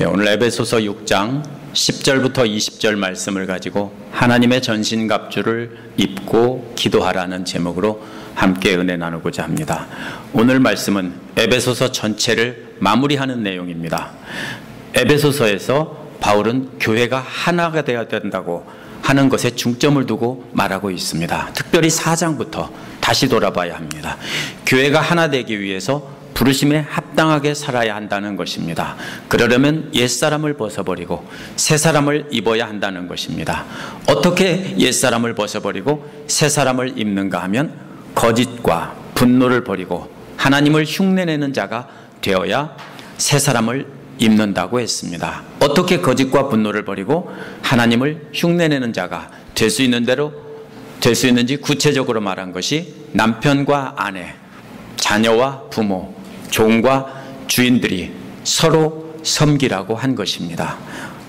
오늘 에베소서 6장 10절부터 20절 말씀을 가지고 하나님의 전신갑주를 입고 기도하라는 제목으로 함께 은혜 나누고자 합니다. 오늘 말씀은 에베소서 전체를 마무리하는 내용입니다. 에베소서에서 바울은 교회가 하나가 되어야 된다고 하는 것에 중점을 두고 말하고 있습니다. 특별히 4장부터 다시 돌아봐야 합니다. 교회가 하나 되기 위해서 부르심에 합당하게 살아야 한다는 것입니다. 그러려면 옛사람을 벗어버리고 새사람을 입어야 한다는 것입니다. 어떻게 옛사람을 벗어버리고 새사람을 입는가 하면 거짓과 분노를 버리고 하나님을 흉내내는 자가 되어야 새사람을 입는다고 했습니다. 어떻게 거짓과 분노를 버리고 하나님을 흉내내는 자가 될 수 있는 대로 될 수 있는지 구체적으로 말한 것이 남편과 아내, 자녀와 부모, 종과 주인들이 서로 섬기라고 한 것입니다.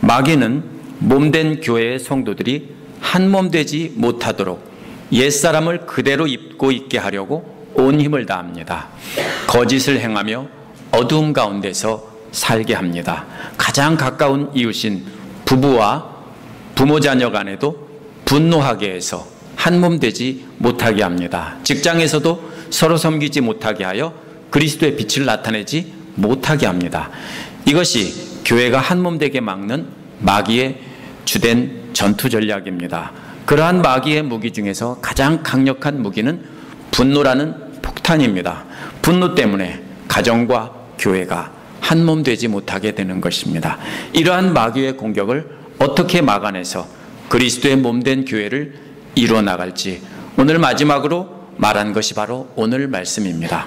마귀는 몸된 교회의 성도들이 한 몸 되지 못하도록 옛사람을 그대로 입고 있게 하려고 온 힘을 다합니다. 거짓을 행하며 어두움 가운데서 살게 합니다. 가장 가까운 이웃인 부부와 부모 자녀 간에도 분노하게 해서 한 몸 되지 못하게 합니다. 직장에서도 서로 섬기지 못하게 하여 그리스도의 빛을 나타내지 못하게 합니다. 이것이 교회가 한 몸 되게 막는 마귀의 주된 전투 전략입니다. 그러한 마귀의 무기 중에서 가장 강력한 무기는 분노라는 폭탄입니다. 분노 때문에 가정과 교회가 한 몸 되지 못하게 되는 것입니다. 이러한 마귀의 공격을 어떻게 막아내서 그리스도의 몸된 교회를 이루어 나갈지 오늘 마지막으로 말한 것이 바로 오늘 말씀입니다.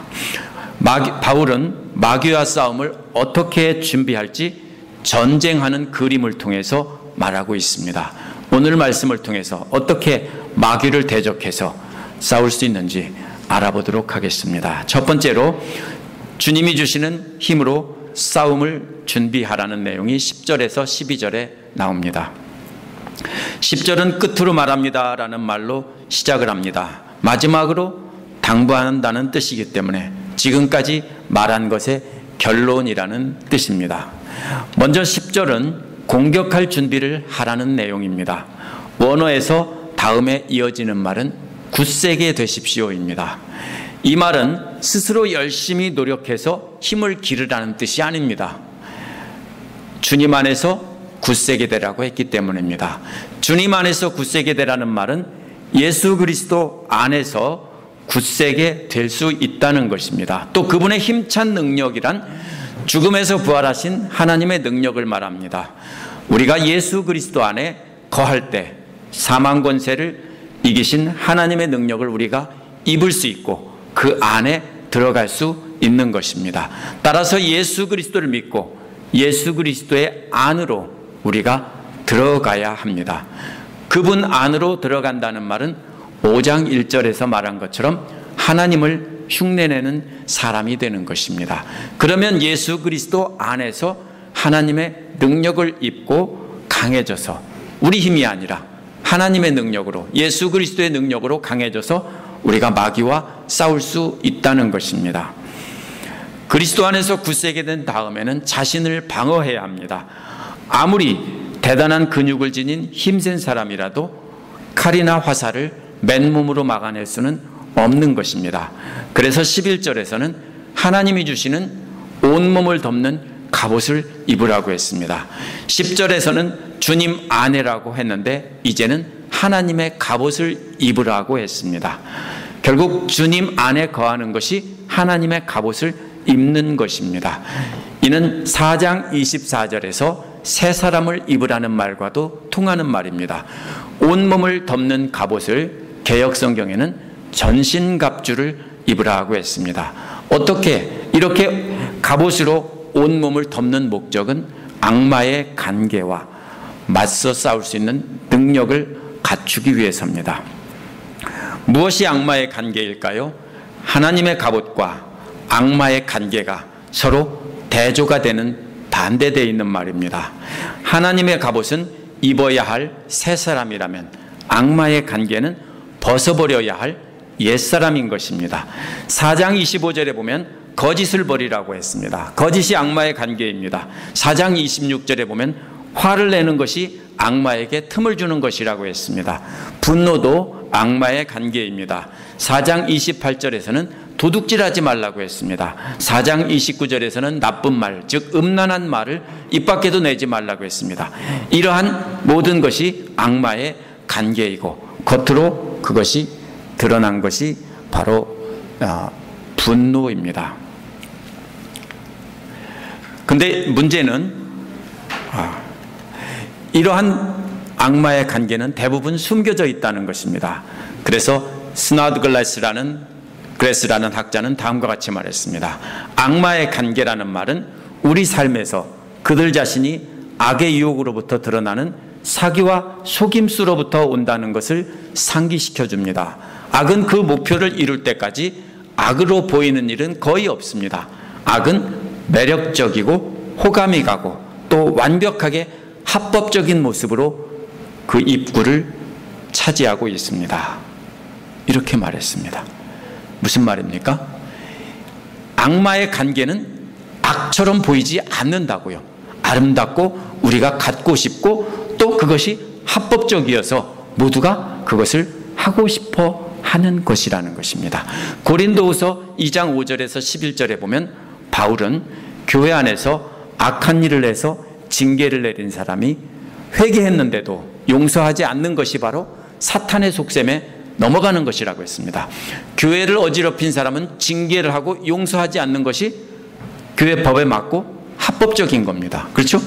바울은 마귀와 싸움을 어떻게 준비할지 전쟁하는 그림을 통해서 말하고 있습니다. 오늘 말씀을 통해서 어떻게 마귀를 대적해서 싸울 수 있는지 알아보도록 하겠습니다. 첫 번째로 주님이 주시는 힘으로 싸움을 준비하라는 내용이 10절에서 12절에 나옵니다. 10절은 끝으로 말합니다 라는 말로 시작을 합니다. 마지막으로 당부한다는 뜻이기 때문에 지금까지 말한 것의 결론이라는 뜻입니다. 먼저 10절은 공격할 준비를 하라는 내용입니다. 원어에서 다음에 이어지는 말은 굳세게 되십시오입니다. 이 말은 스스로 열심히 노력해서 힘을 기르라는 뜻이 아닙니다. 주님 안에서 굳세게 되라고 했기 때문입니다. 주님 안에서 굳세게 되라는 말은 예수 그리스도 안에서 굳세게 될 수 있다는 것입니다. 또 그분의 힘찬 능력이란 죽음에서 부활하신 하나님의 능력을 말합니다. 우리가 예수 그리스도 안에 거할 때 사망 권세를 이기신 하나님의 능력을 우리가 입을 수 있고 그 안에 들어갈 수 있는 것입니다. 따라서 예수 그리스도를 믿고 예수 그리스도의 안으로 우리가 들어가야 합니다. 그분 안으로 들어간다는 말은 5장 1절에서 말한 것처럼 하나님을 흉내내는 사람이 되는 것입니다. 그러면 예수 그리스도 안에서 하나님의 능력을 입고 강해져서 우리 힘이 아니라 하나님의 능력으로 예수 그리스도의 능력으로 강해져서 우리가 마귀와 싸울 수 있다는 것입니다. 그리스도 안에서 굳세게 된 다음에는 자신을 방어해야 합니다. 아무리 대단한 근육을 지닌 힘센 사람이라도 칼이나 화살을 맨몸으로 막아낼 수는 없는 것입니다. 그래서 11절에서는 하나님이 주시는 온몸을 덮는 갑옷을 입으라고 했습니다. 10절에서는 주님 안에라고 했는데 이제는 하나님의 갑옷을 입으라고 했습니다. 결국 주님 안에 거하는 것이 하나님의 갑옷을 입는 것입니다. 이는 4장 24절에서 새 사람을 입으라는 말과도 통하는 말입니다. 온몸을 덮는 갑옷을 개역 성경에는 전신갑주를 입으라고 했습니다. 어떻게 이렇게 갑옷으로 온몸을 덮는 목적은 악마의 간계와 맞서 싸울 수 있는 능력을 갖추기 위해서입니다. 무엇이 악마의 간계일까요? 하나님의 갑옷과 악마의 간계가 서로 대조가 되는 반대되어 있는 말입니다. 하나님의 갑옷은 입어야 할 새 사람이라면 악마의 간계는 벗어버려야 할 옛사람인 것입니다. 4장 25절에 보면 거짓을 버리라고 했습니다. 거짓이 악마의 관계입니다. 4장 26절에 보면 화를 내는 것이 악마에게 틈을 주는 것이라고 했습니다. 분노도 악마의 관계입니다. 4장 28절에서는 도둑질하지 말라고 했습니다. 4장 29절에서는 나쁜 말, 즉 음란한 말을 입 밖에도 내지 말라고 했습니다. 이러한 모든 것이 악마의 관계이고 겉으로 그것이 드러난 것이 바로 분노입니다. 근데 문제는 이러한 악마의 관계는 대부분 숨겨져 있다는 것입니다. 그래서 스나드글래스라는 학자는 다음과 같이 말했습니다. 악마의 관계라는 말은 우리 삶에서 그들 자신이 악의 유혹으로부터 드러나는 사기와 속임수로부터 온다는 것을 상기시켜 줍니다. 악은 그 목표를 이룰 때까지 악으로 보이는 일은 거의 없습니다. 악은 매력적이고 호감이 가고 또 완벽하게 합법적인 모습으로 그 입구를 차지하고 있습니다. 이렇게 말했습니다. 무슨 말입니까? 악마의 관계는 악처럼 보이지 않는다고요. 아름답고 우리가 갖고 싶고 또 그것이 합법적이어서 모두가 그것을 하고 싶어 하는 것이라는 것입니다. 고린도후서 2장 5절에서 11절에 보면 바울은 교회 안에서 악한 일을 해서 징계를 내린 사람이 회개했는데도 용서하지 않는 것이 바로 사탄의 속셈에 넘어가는 것이라고 했습니다. 교회를 어지럽힌 사람은 징계를 하고 용서하지 않는 것이 교회 법에 맞고 합법적인 겁니다. 그렇죠?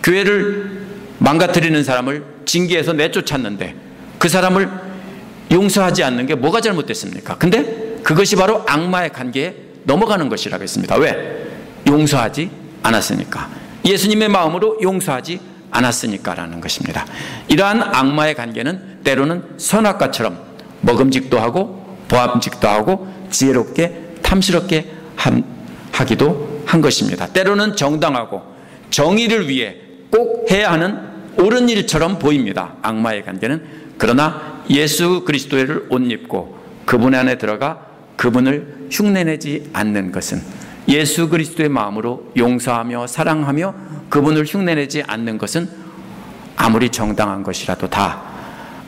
교회를 망가뜨리는 사람을 징계해서 내쫓았는데 그 사람을 용서하지 않는 게 뭐가 잘못됐습니까? 근데 그것이 바로 악마의 관계에 넘어가는 것이라고 했습니다. 왜? 용서하지 않았으니까. 예수님의 마음으로 용서하지 않았으니까라는 것입니다. 이러한 악마의 관계는 때로는 선악과처럼 먹음직도 하고 보암직도 하고 지혜롭게 탐스럽게 하기도 한 것입니다. 때로는 정당하고 정의를 위해 꼭 해야 하는 옳은 일처럼 보입니다. 악마의 관계는. 그러나 예수 그리스도를 옷 입고 그분 안에 들어가 그분을 흉내내지 않는 것은, 예수 그리스도의 마음으로 용서하며 사랑하며 그분을 흉내내지 않는 것은 아무리 정당한 것이라도 다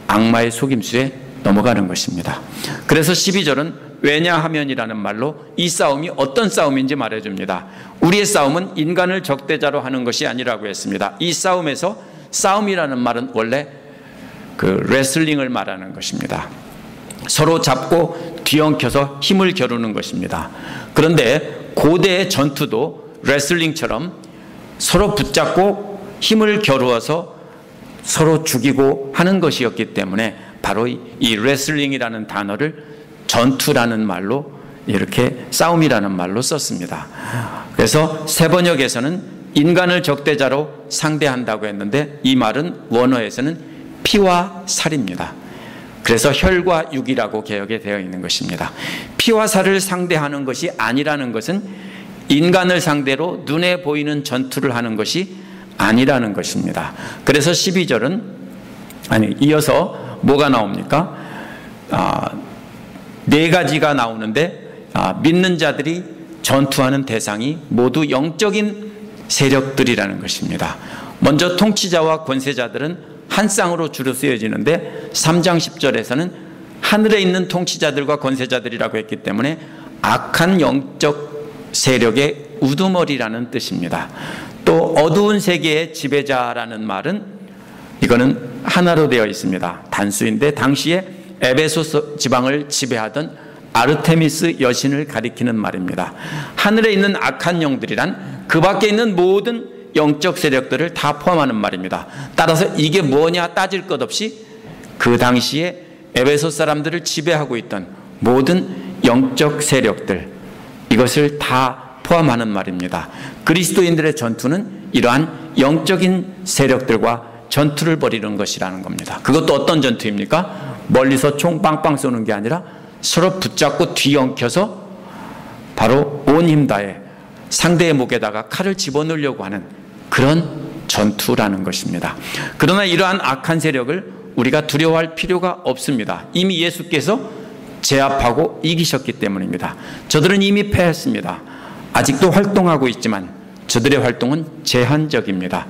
악마의 속임수에 넘어가는 것입니다. 그래서 12절은 왜냐하면이라는 말로 이 싸움이 어떤 싸움인지 말해줍니다. 우리의 싸움은 인간을 적대자로 하는 것이 아니라고 했습니다. 이 싸움에서 싸움이라는 말은 원래 그 레슬링을 말하는 것입니다. 서로 잡고 뒤엉켜서 힘을 겨루는 것입니다. 그런데 고대의 전투도 레슬링처럼 서로 붙잡고 힘을 겨루어서 서로 죽이고 하는 것이었기 때문에 바로 이 레슬링이라는 단어를 전투라는 말로, 이렇게 싸움이라는 말로 썼습니다. 그래서 세번역에서는 인간을 적대자로 상대한다고 했는데 이 말은 원어에서는 피와 살입니다. 그래서 혈과 육이라고 개역에 되어 있는 것입니다. 피와 살을 상대하는 것이 아니라는 것은 인간을 상대로 눈에 보이는 전투를 하는 것이 아니라는 것입니다. 그래서 12절은 이어서 뭐가 나옵니까? 네 가지가 나오는데 믿는 자들이 전투하는 대상이 모두 영적인 세력들이라는 것입니다. 먼저 통치자와 권세자들은 한 쌍으로 주로 쓰여지는데 3장 10절에서는 하늘에 있는 통치자들과 권세자들이라고 했기 때문에 악한 영적 세력의 우두머리라는 뜻입니다. 또 어두운 세계의 지배자라는 말은 이거는 하나로 되어 있습니다. 단수인데 당시에 에베소 지방을 지배하던 아르테미스 여신을 가리키는 말입니다. 하늘에 있는 악한 영들이란 그 밖에 있는 모든 영적 세력들을 다 포함하는 말입니다. 따라서 이게 뭐냐 따질 것 없이 그 당시에 에베소 사람들을 지배하고 있던 모든 영적 세력들, 이것을 다 포함하는 말입니다. 그리스도인들의 전투는 이러한 영적인 세력들과 전투를 벌이는 것이라는 겁니다. 그것도 어떤 전투입니까? 멀리서 총 빵빵 쏘는 게 아니라 서로 붙잡고 뒤엉켜서 바로 온 힘 다해 상대의 목에다가 칼을 집어넣으려고 하는 그런 전투라는 것입니다. 그러나 이러한 악한 세력을 우리가 두려워할 필요가 없습니다. 이미 예수께서 제압하고 이기셨기 때문입니다. 저들은 이미 패했습니다. 아직도 활동하고 있지만 저들의 활동은 제한적입니다.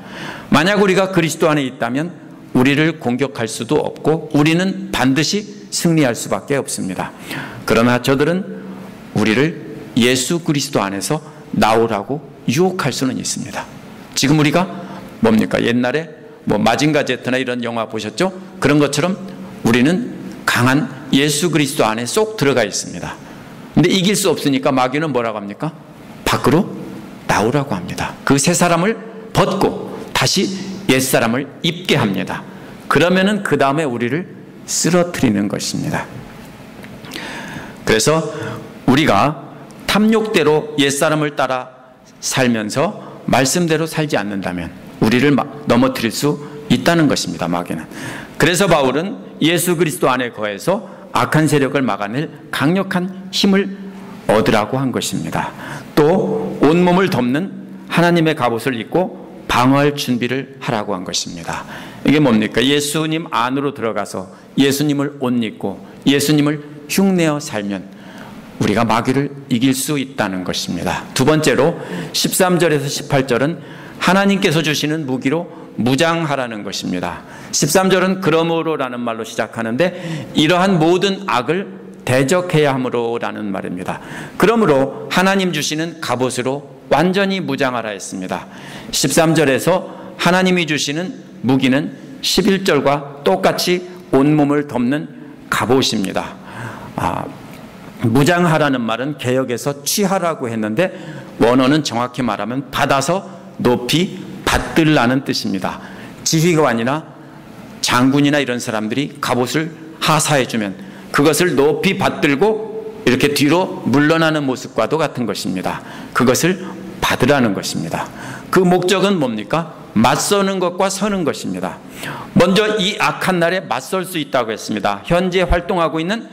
만약 우리가 그리스도 안에 있다면 우리를 공격할 수도 없고 우리는 반드시 승리할 수밖에 없습니다. 그러나 저들은 우리를 예수 그리스도 안에서 나오라고 유혹할 수는 있습니다. 지금 우리가 뭡니까? 옛날에 마징가 제트나 이런 영화 보셨죠? 그런 것처럼 우리는 강한 예수 그리스도 안에 쏙 들어가 있습니다. 근데 이길 수 없으니까 마귀는 뭐라고 합니까? 밖으로 나오라고 합니다. 그 새 사람을 벗고 다시 옛사람을 입게 합니다. 그러면은 그 다음에 우리를 쓰러뜨리는 것입니다. 그래서 우리가 탐욕대로 옛사람을 따라 살면서 말씀대로 살지 않는다면 우리를 넘어뜨릴 수 있다는 것입니다. 마귀는. 그래서 바울은 예수 그리스도 안에 거해서 악한 세력을 막아낼 강력한 힘을 얻으라고 한 것입니다. 또 온몸을 덮는 하나님의 갑옷을 입고 방어할 준비를 하라고 한 것입니다. 이게 뭡니까? 예수님 안으로 들어가서 예수님을 옷 입고 예수님을 흉내어 살면 우리가 마귀를 이길 수 있다는 것입니다. 두 번째로 13절에서 18절은 하나님께서 주시는 무기로 무장하라는 것입니다. 13절은 그러므로라는 말로 시작하는데 이러한 모든 악을 대적해야 함으로라는 말입니다. 그러므로 하나님 주시는 갑옷으로 완전히 무장하라 했습니다. 13절에서 하나님이 주시는 무기는 11절과 똑같이 온몸을 덮는 갑옷입니다. 무장하라는 말은 개역에서 취하라고 했는데 원어는 정확히 말하면 받아서 높이 받들라는 뜻입니다. 지휘관이나 장군이나 이런 사람들이 갑옷을 하사해주면 그것을 높이 받들고 이렇게 뒤로 물러나는 모습과도 같은 것입니다. 그것을 받으라는 것입니다. 그 목적은 뭡니까? 맞서는 것과 서는 것입니다. 먼저 이 악한 날에 맞설 수 있다고 했습니다. 현재 활동하고 있는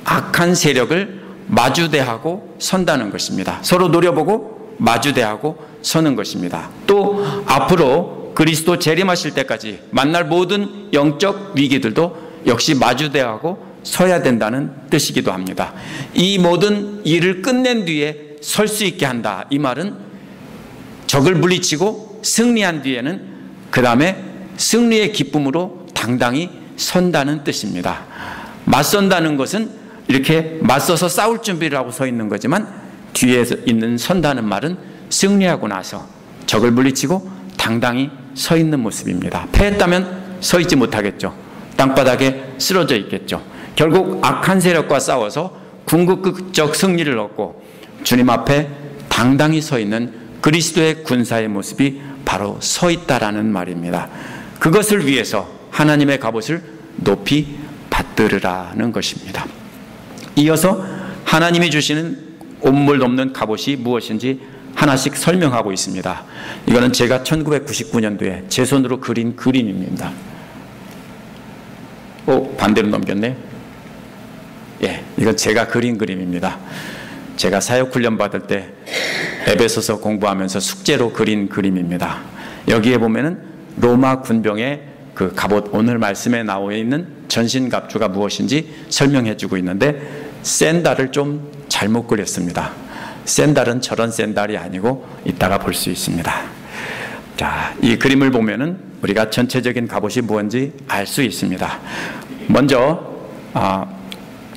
악한 세력을 마주대하고 선다는 것입니다. 서로 노려보고 마주대하고 서는 것입니다. 또 앞으로 그리스도 재림하실 때까지 만날 모든 영적 위기들도 역시 마주대하고 서야 된다는 뜻이기도 합니다. 이 모든 일을 끝낸 뒤에 설 수 있게 한다. 이 말은 적을 물리치고 승리한 뒤에는 그 다음에 승리의 기쁨으로 당당히 선다는 뜻입니다. 맞선다는 것은 이렇게 맞서서 싸울 준비를 하고 서 있는 거지만 뒤에 있는 선다는 말은 승리하고 나서 적을 물리치고 당당히 서 있는 모습입니다. 패했다면 서 있지 못하겠죠. 땅바닥에 쓰러져 있겠죠. 결국 악한 세력과 싸워서 궁극적 승리를 얻고 주님 앞에 당당히 서 있는 그리스도의 군사의 모습이 바로 서 있다라는 말입니다. 그것을 위해서 하나님의 갑옷을 높이 받들으라는 것입니다. 이어서 하나님이 주시는 온몸을 덮는 갑옷이 무엇인지 하나씩 설명하고 있습니다. 이거는 제가 1999년도에 제 손으로 그린 그림입니다. 반대로 넘겼네. 예, 이건 제가 그린 그림입니다. 제가 사역훈련 받을 때 에베소서 공부하면서 숙제로 그린 그림입니다. 여기에 보면은 로마 군병의 그 갑옷, 오늘 말씀에 나와 있는 전신갑주가 무엇인지 설명해 주고 있는데 샌달을 좀 잘못 그렸습니다. 샌달은 저런 샌달이 아니고 이따가 볼 수 있습니다. 자, 이 그림을 보면은 우리가 전체적인 갑옷이 무엇인지 알 수 있습니다. 먼저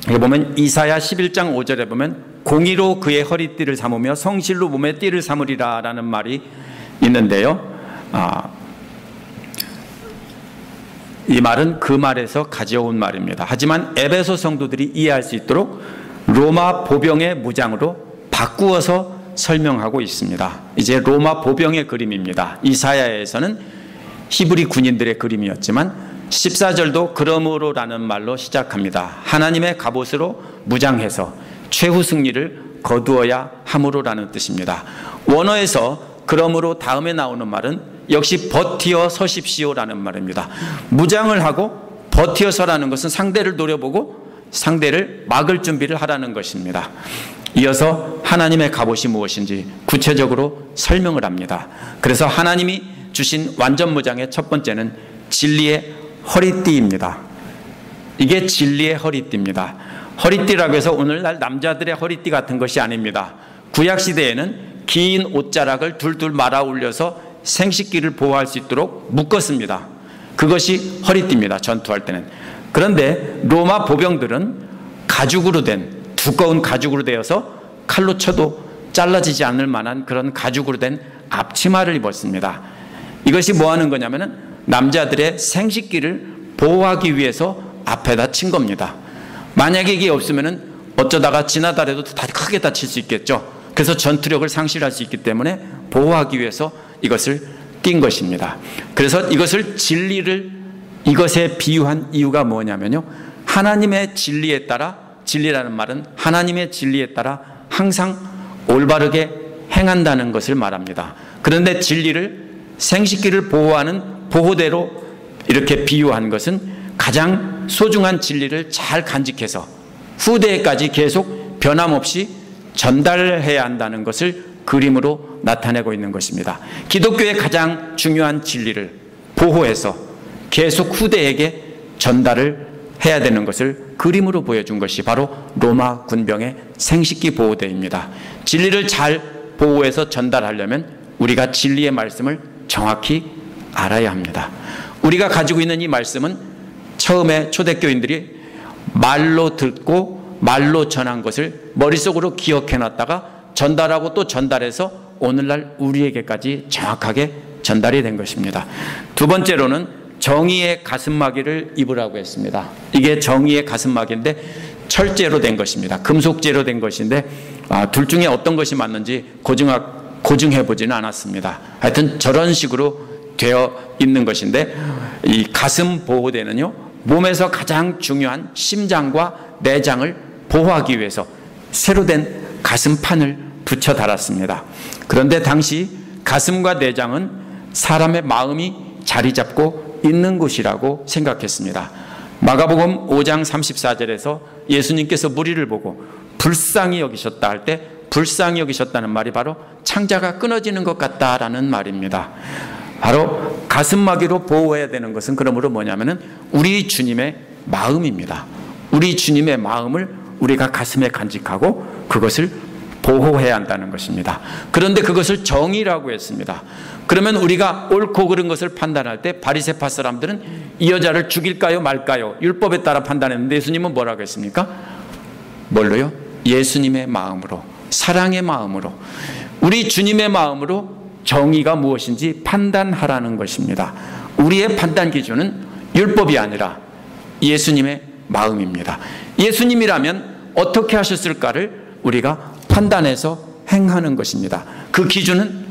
여기 보면 이사야 11장 5절에 보면 공의로 그의 허리띠를 삼으며 성실로 몸에 띠를 삼으리라 라는 말이 있는데요. 이 말은 그 말에서 가져온 말입니다. 하지만 에베소 성도들이 이해할 수 있도록 로마 보병의 무장으로 바꾸어서 설명하고 있습니다. 이제 로마 보병의 그림입니다. 이사야에서는 히브리 군인들의 그림이었지만 14절도 그러므로라는 말로 시작합니다. 하나님의 갑옷으로 무장해서 최후 승리를 거두어야 함으로라는 뜻입니다. 원어에서 그러므로 다음에 나오는 말은 역시 버티어 서십시오라는 말입니다. 무장을 하고 버티어 서라는 것은 상대를 노려보고 상대를 막을 준비를 하라는 것입니다. 이어서 하나님의 갑옷이 무엇인지 구체적으로 설명을 합니다. 그래서 하나님이 주신 완전 무장의 첫 번째는 진리의 허리띠입니다. 이게 진리의 허리띠입니다. 허리띠라고 해서 오늘날 남자들의 허리띠 같은 것이 아닙니다. 구약시대에는 긴 옷자락을 둘둘 말아 올려서 생식기를 보호할 수 있도록 묶었습니다. 그것이 허리띠입니다. 전투할 때는. 그런데 로마 보병들은 가죽으로 된, 두꺼운 가죽으로 되어서 칼로 쳐도 잘라지지 않을 만한 그런 가죽으로 된 앞치마를 입었습니다. 이것이 뭐 하는 거냐면은 남자들의 생식기를 보호하기 위해서 앞에다 친 겁니다. 만약에 이게 없으면은 어쩌다가 지나다래도 크게 다칠 수 있겠죠. 그래서 전투력을 상실할 수 있기 때문에 보호하기 위해서 이것을 띈 것입니다. 그래서 이것을 이것에 비유한 이유가 뭐냐면요, 하나님의 진리에 따라, 진리라는 말은 하나님의 진리에 따라 항상 올바르게 행한다는 것을 말합니다. 그런데 진리를, 생식기를 보호하는 보호대로 이렇게 비유한 것은 가장 소중한 진리를 잘 간직해서 후대에까지 계속 변함없이 전달해야 한다는 것을 그림으로 나타내고 있는 것입니다. 기독교의 가장 중요한 진리를 보호해서 계속 후대에게 전달을 해야 되는 것을 그림으로 보여준 것이 바로 로마 군병의 생식기 보호대입니다. 진리를 잘 보호해서 전달하려면 우리가 진리의 말씀을 정확히 알아야 합니다. 우리가 가지고 있는 이 말씀은 처음에 초대교인들이 말로 듣고 말로 전한 것을 머릿속으로 기억해 놨다가 전달하고 또 전달해서 오늘날 우리에게까지 정확하게 전달이 된 것입니다. 두 번째로는 정의의 가슴막이를 입으라고 했습니다. 이게 정의의 가슴막인데 철제로 된 것입니다. 금속제로 된 것인데 둘 중에 어떤 것이 맞는지 고증해 보지는 않았습니다. 하여튼 저런 식으로 되어 있는 것인데, 이 가슴 보호대는요, 몸에서 가장 중요한 심장과 내장을 보호하기 위해서 새로 된 가슴판을 붙여 달았습니다. 그런데 당시 가슴과 내장은 사람의 마음이 자리 잡고 있는 곳이라고 생각했습니다. 마가복음 5장 34절에서 예수님께서 무리를 보고 불쌍히 여기셨다 할 때, 불쌍히 여기셨다는 말이 바로 창자가 끊어지는 것 같다라는 말입니다. 바로 가슴막이로 보호해야 되는 것은 그러므로 뭐냐면은 우리 주님의 마음입니다. 우리 주님의 마음을 우리가 가슴에 간직하고 그것을 보호해야 한다는 것입니다. 그런데 그것을 정의라고 했습니다. 그러면 우리가 옳고 그른 것을 판단할 때 바리새파 사람들은 이 여자를 죽일까요 말까요 율법에 따라 판단했는데 예수님은 뭐라고 했습니까? 뭘로요? 예수님의 마음으로, 사랑의 마음으로, 우리 주님의 마음으로 정의가 무엇인지 판단하라는 것입니다. 우리의 판단 기준은 율법이 아니라 예수님의 마음입니다. 예수님이라면 어떻게 하셨을까를 우리가 판단해서 행하는 것입니다. 그 기준은,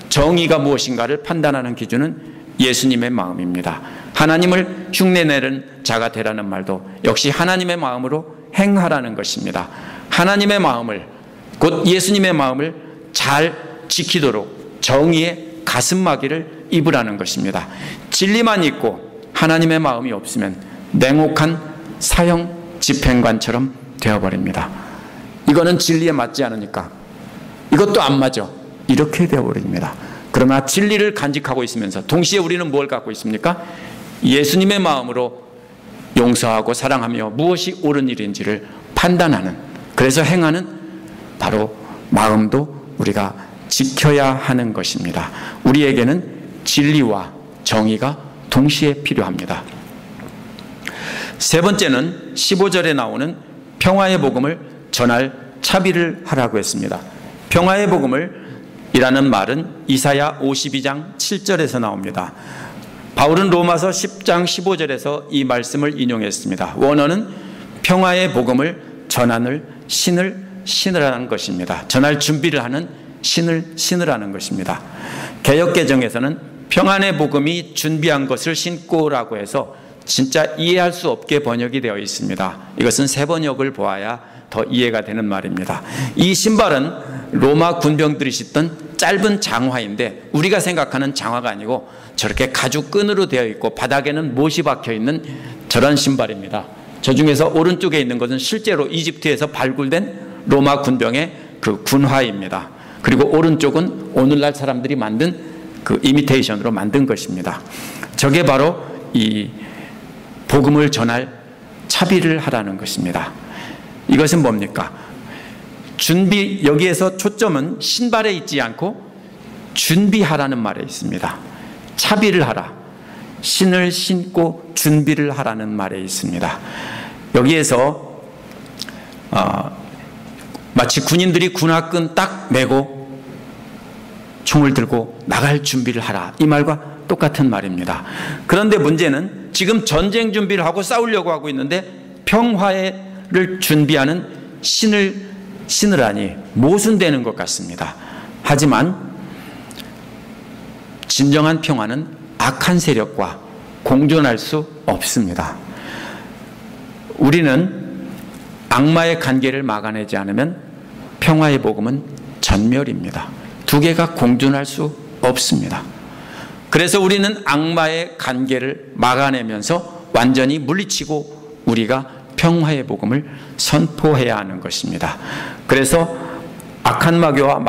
정의가 무엇인가를 판단하는 기준은 예수님의 마음입니다. 하나님을 흉내내는 자가 되라는 말도 역시 하나님의 마음으로 행하라는 것입니다. 하나님의 마음을, 곧 예수님의 마음을 잘 지키도록 정의의 가슴막이를 입으라는 것입니다. 진리만 있고 하나님의 마음이 없으면 냉혹한 사형 집행관처럼 되어버립니다. 이거는 진리에 맞지 않으니까 이것도 안 맞아, 이렇게 되어버립니다. 그러나 진리를 간직하고 있으면서 동시에 우리는 뭘 갖고 있습니까? 예수님의 마음으로 용서하고 사랑하며 무엇이 옳은 일인지를 판단하는, 그래서 행하는 바로 마음도 우리가 지켜야 하는 것입니다. 우리에게는 진리와 정의가 동시에 필요합니다. 세 번째는 15절에 나오는 평화의 복음을 전할 차비를 하라고 했습니다. 평화의 복음을 이라는 말은 이사야 52장 7절에서 나옵니다. 바울은 로마서 10장 15절에서 이 말씀을 인용했습니다. 원어는 평화의 복음을 전하는 신을 신으라는 것입니다. 전할 준비를 하는 신을 신으라는 것입니다. 개역개정에서는 평안의 복음이 준비한 것을 신고라고 해서 진짜 이해할 수 없게 번역이 되어 있습니다. 이것은 새 번역을 보아야 더 이해가 되는 말입니다. 이 신발은 로마 군병들이 신던 짧은 장화인데 우리가 생각하는 장화가 아니고 저렇게 가죽 끈으로 되어 있고 바닥에는 못이 박혀 있는 저런 신발입니다. 저 중에서 오른쪽에 있는 것은 실제로 이집트에서 발굴된 로마 군병의 그 군화입니다. 그리고 오른쪽은 오늘날 사람들이 만든 그 이미테이션으로 만든 것입니다. 저게 바로 이 복음을 전할 차비를 하라는 것입니다. 이것은 뭡니까? 준비, 여기에서 초점은 신발에 있지 않고 준비하라는 말에 있습니다. 차비를 하라. 신을 신고 준비를 하라는 말에 있습니다. 여기에서 마치 군인들이 군화끈 딱 메고 총을 들고 나갈 준비를 하라, 이 말과 똑같은 말입니다. 그런데 문제는 지금 전쟁 준비를 하고 싸우려고 하고 있는데 평화를 준비하는 신을 하니 모순되는 것 같습니다. 하지만 진정한 평화는 악한 세력과 공존할 수 없습니다. 우리는 악마의 관계를 막아내지 않으면 평화의 복음은 전멸입니다. 두 개가 공존할 수 없습니다. 그래서 우리는 악마의 관계를 막아내면서 완전히 물리치고 우리가 평화의 복음을 선포해야 하는 것입니다. 그래서 악한 마귀와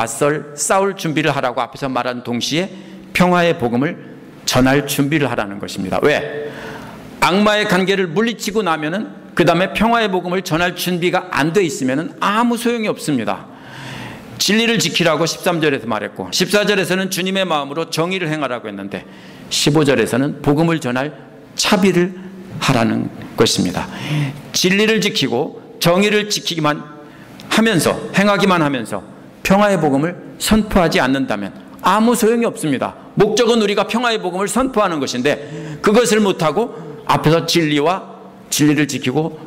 싸울 준비를 하라고 앞에서 말한 동시에 평화의 복음을 전할 준비를 하라는 것입니다. 왜? 악마의 관계를 물리치고 나면은 그 다음에 평화의 복음을 전할 준비가 안 돼 있으면은 아무 소용이 없습니다. 진리를 지키라고 13절에서 말했고 14절에서는 주님의 마음으로 정의를 행하라고 했는데 15절에서는 복음을 전할 차비를 하라는 것입니다. 진리를 지키고 정의를 지키기만 하면서 행하기만 하면서 평화의 복음을 선포하지 않는다면 아무 소용이 없습니다. 목적은 우리가 평화의 복음을 선포하는 것인데 그것을 못하고 앞에서 진리를 지키고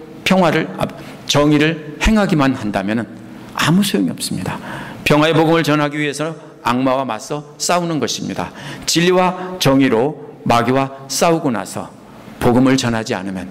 정의를 행하기만 한다면 아무 소용이 없습니다. 평화의 복음을 전하기 위해서 악마와 맞서 싸우는 것입니다. 진리와 정의로 마귀와 싸우고 나서 복음을 전하지 않으면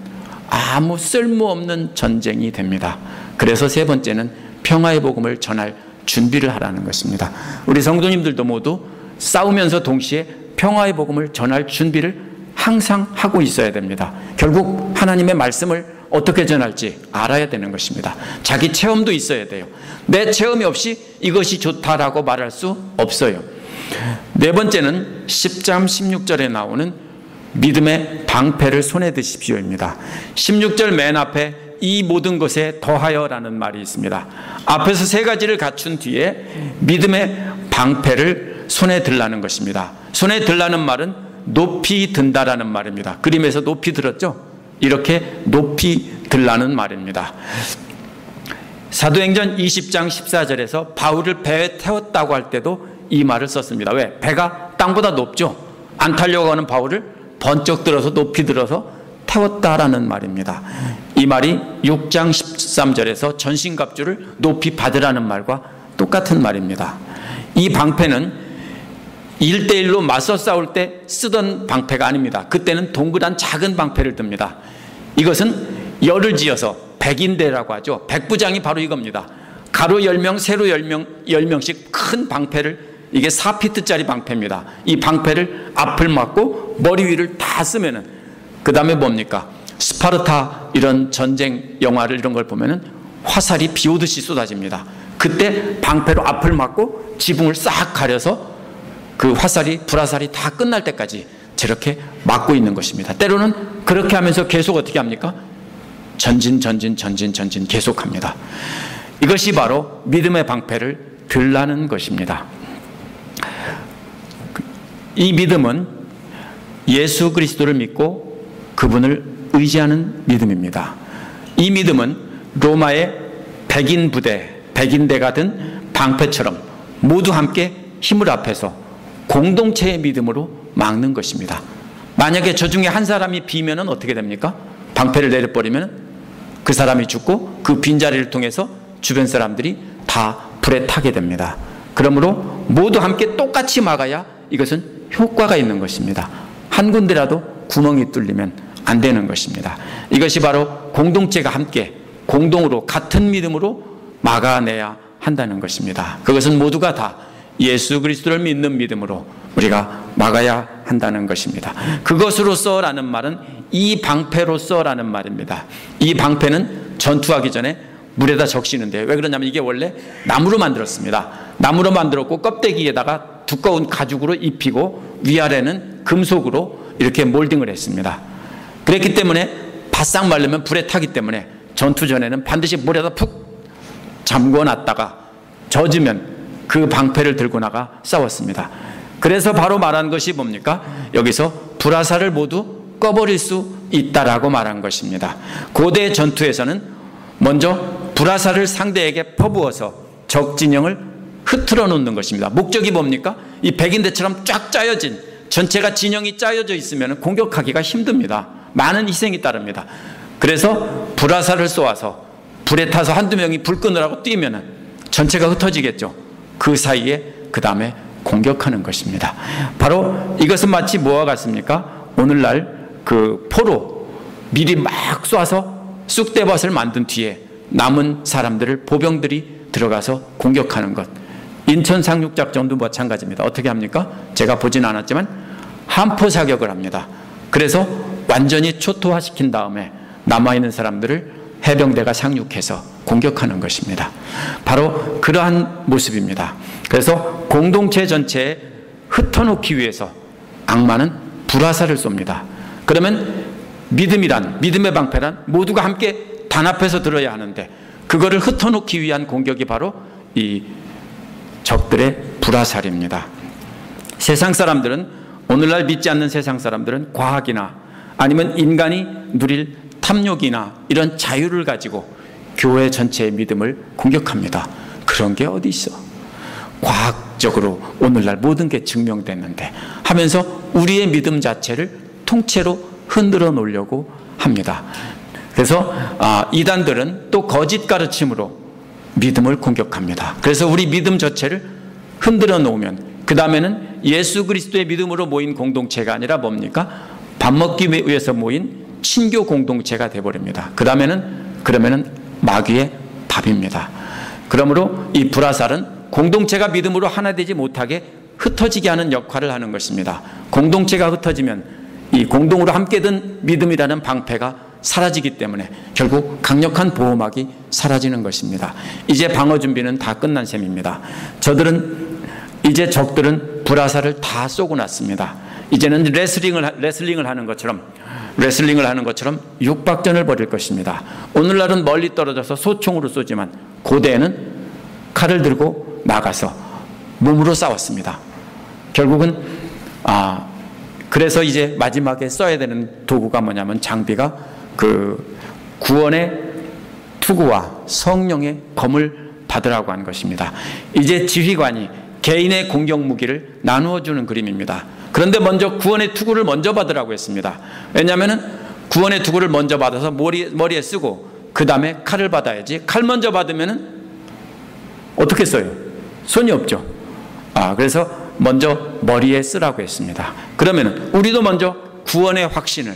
아무 쓸모없는 전쟁이 됩니다. 그래서 세 번째는 평화의 복음을 전할 준비를 하라는 것입니다. 우리 성도님들도 모두 싸우면서 동시에 평화의 복음을 전할 준비를 항상 하고 있어야 됩니다. 결국 하나님의 말씀을 어떻게 전할지 알아야 되는 것입니다. 자기 체험도 있어야 돼요. 내 체험이 없이 이것이 좋다라고 말할 수 없어요. 네 번째는 10장 16절에 나오는 믿음의 방패를 손에 드십시오입니다. 16절 맨 앞에 이 모든 것에 더하여라는 말이 있습니다. 앞에서 세 가지를 갖춘 뒤에 믿음의 방패를 손에 들라는 것입니다. 손에 들라는 말은 높이 든다라는 말입니다. 그림에서 높이 들었죠? 이렇게 높이 들라는 말입니다. 사도행전 20장 14절에서 바울을 배에 태웠다고 할 때도 이 말을 썼습니다. 왜? 배가 땅보다 높죠? 안 타려고 하는 바울을 번쩍 들어서 높이 들어서 태웠다라는 말입니다. 이 말이 6장 13절에서 전신갑주를 높이 받으라는 말과 똑같은 말입니다. 이 방패는 1대1로 맞서 싸울 때 쓰던 방패가 아닙니다. 그때는 동그란 작은 방패를 듭니다. 이것은 열을 지어서 백인대라고 하죠. 백부장이 바로 이겁니다. 가로 10명, 세로 10명씩 큰 방패를, 이게 4피트짜리 방패입니다. 이 방패를 앞을 막고 머리 위를 다 쓰면은, 그 다음에 뭡니까? 스파르타 이런 전쟁 영화를 이런 걸 보면은 화살이 비 오듯이 쏟아집니다. 그때 방패로 앞을 막고 지붕을 싹 가려서 그 불화살이 다 끝날 때까지 저렇게 막고 있는 것입니다. 때로는 그렇게 하면서 계속 어떻게 합니까? 전진 계속합니다. 이것이 바로 믿음의 방패를 들라는 것입니다. 이 믿음은 예수 그리스도를 믿고 그분을 의지하는 믿음입니다. 이 믿음은 로마의 백인대가 든 방패처럼 모두 함께 힘을 합해서 공동체의 믿음으로 막는 것입니다. 만약에 저 중에 한 사람이 비면은 어떻게 됩니까? 방패를 내려버리면 그 사람이 죽고 그 빈자리를 통해서 주변 사람들이 다 불에 타게 됩니다. 그러므로 모두 함께 똑같이 막아야 이것은 효과가 있는 것입니다. 한 군데라도 구멍이 뚫리면 안 되는 것입니다. 이것이 바로 공동체가 함께 공동으로 같은 믿음으로 막아내야 한다는 것입니다. 그것은 모두가 다 예수 그리스도를 믿는 믿음으로 우리가 막아야 한다는 것입니다. 그것으로써라는 말은 이 방패로써라는 말입니다. 이 방패는 전투하기 전에 물에다 적시는데, 왜 그러냐면 이게 원래 나무로 만들었습니다. 나무로 만들었고 껍데기에다가 두꺼운 가죽으로 입히고 위아래는 금속으로 이렇게 몰딩을 했습니다. 그랬기 때문에 바싹 말르면 불에 타기 때문에 전투 전에는 반드시 물에다 푹 잠궈 놨다가 젖으면 그 방패를 들고 나가 싸웠습니다. 그래서 바로 말한 것이 뭡니까? 여기서 불화살을 모두 꺼버릴 수 있다라고 말한 것입니다. 고대 전투에서는 먼저 불화살을 상대에게 퍼부어서 적 진영을 흐트러 놓는 것입니다. 목적이 뭡니까? 이 백인대처럼 쫙 짜여진, 전체가 진영이 짜여져 있으면 공격하기가 힘듭니다. 많은 희생이 따릅니다. 그래서 불화살을 쏘아서 불에 타서 한두 명이 불 끄느라고 뛰면 전체가 흩어지겠죠. 그 사이에 그 다음에 공격하는 것입니다. 바로 이것은 마치 뭐와 같습니까? 오늘날 그 포로 미리 막 쏴서 쑥대밭을 만든 뒤에 남은 사람들을 보병들이 들어가서 공격하는 것. 인천 상륙작전도 마찬가지입니다. 어떻게 합니까? 제가 보진 않았지만 함포 사격을 합니다. 그래서 완전히 초토화시킨 다음에 남아있는 사람들을 해병대가 상륙해서 공격하는 것입니다. 바로 그러한 모습입니다. 그래서 공동체 전체에 흩어놓기 위해서 악마는 불화살을 쏩니다. 그러면 믿음의 방패란 모두가 함께 단합해서 들어야 하는데 그거를 흩어놓기 위한 공격이 바로 이 적들의 불화살입니다. 세상 사람들은, 오늘날 믿지 않는 세상 사람들은 과학이나 아니면 인간이 누릴 탐욕이나 이런 자유를 가지고 교회 전체의 믿음을 공격합니다. 그런 게 어디 있어? 과학적으로 오늘날 모든 게 증명됐는데 하면서 우리의 믿음 자체를 통째로 흔들어 놓으려고 합니다. 그래서 이단들은 또 거짓 가르침으로 믿음을 공격합니다. 그래서 우리 믿음 자체를 흔들어 놓으면 그 다음에는 예수 그리스도의 믿음으로 모인 공동체가 아니라 뭡니까? 밥 먹기 위해서 모인 친교 공동체가 되어버립니다. 그 다음에는 그러면은 마귀의 밥입니다. 그러므로 이 불화살은 공동체가 믿음으로 하나 되지 못하게 흩어지게 하는 역할을 하는 것입니다. 공동체가 흩어지면 이 공동으로 함께 든 믿음이라는 방패가 사라지기 때문에 결국 강력한 보호막이 사라지는 것입니다. 이제 방어 준비는 다 끝난 셈입니다. 이제 적들은 불화살을 다 쏘고 났습니다. 이제는 레슬링을 하는 것처럼 육박전을 벌일 것입니다. 오늘날은 멀리 떨어져서 소총으로 쏘지만 고대에는 칼을 들고 나가서 몸으로 싸웠습니다. 결국은 그래서 이제 마지막에 써야 되는 도구가 뭐냐면 장비가 그 구원의 투구와 성령의 검을 받으라고 한 것입니다. 이제 지휘관이 개인의 공격 무기를 나누어 주는 그림입니다. 그런데 먼저 구원의 투구를 먼저 받으라고 했습니다. 왜냐하면 구원의 투구를 먼저 받아서 머리에 쓰고 그 다음에 칼을 받아야지, 칼 먼저 받으면 어떻게 써요? 손이 없죠. 그래서 먼저 머리에 쓰라고 했습니다. 그러면 우리도 먼저 구원의 확신을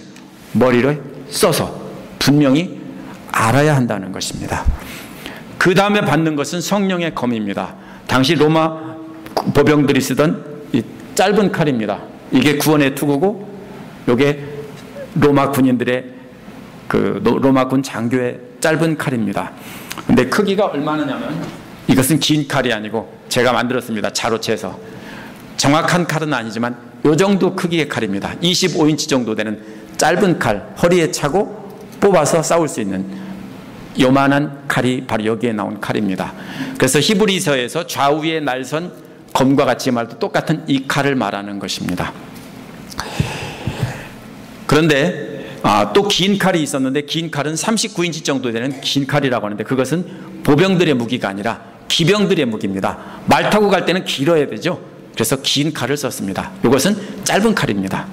머리를 써서 분명히 알아야 한다는 것입니다. 그 다음에 받는 것은 성령의 검입니다. 당시 로마 보병들이 쓰던 이 짧은 칼입니다. 이게 구원의 투구고 이게 로마 군인들의 로마 군 장교의 짧은 칼입니다. 근데 크기가 얼마나냐면 이것은 긴 칼이 아니고 제가 만들었습니다. 자로채에서. 정확한 칼은 아니지만 이 정도 크기의 칼입니다. 25인치 정도 되는 짧은 칼, 허리에 차고 뽑아서 싸울 수 있는 요만한 칼이 바로 여기에 나온 칼입니다. 그래서 히브리서에서 좌우에 날선 검과 같이 말도 똑같은 이 칼을 말하는 것입니다. 그런데 또 긴 칼이 있었는데 긴 칼은 39인치 정도 되는 긴 칼이라고 하는데 그것은 보병들의 무기가 아니라 기병들의 무기입니다. 말 타고 갈 때는 길어야 되죠. 그래서 긴 칼을 썼습니다. 이것은 짧은 칼입니다.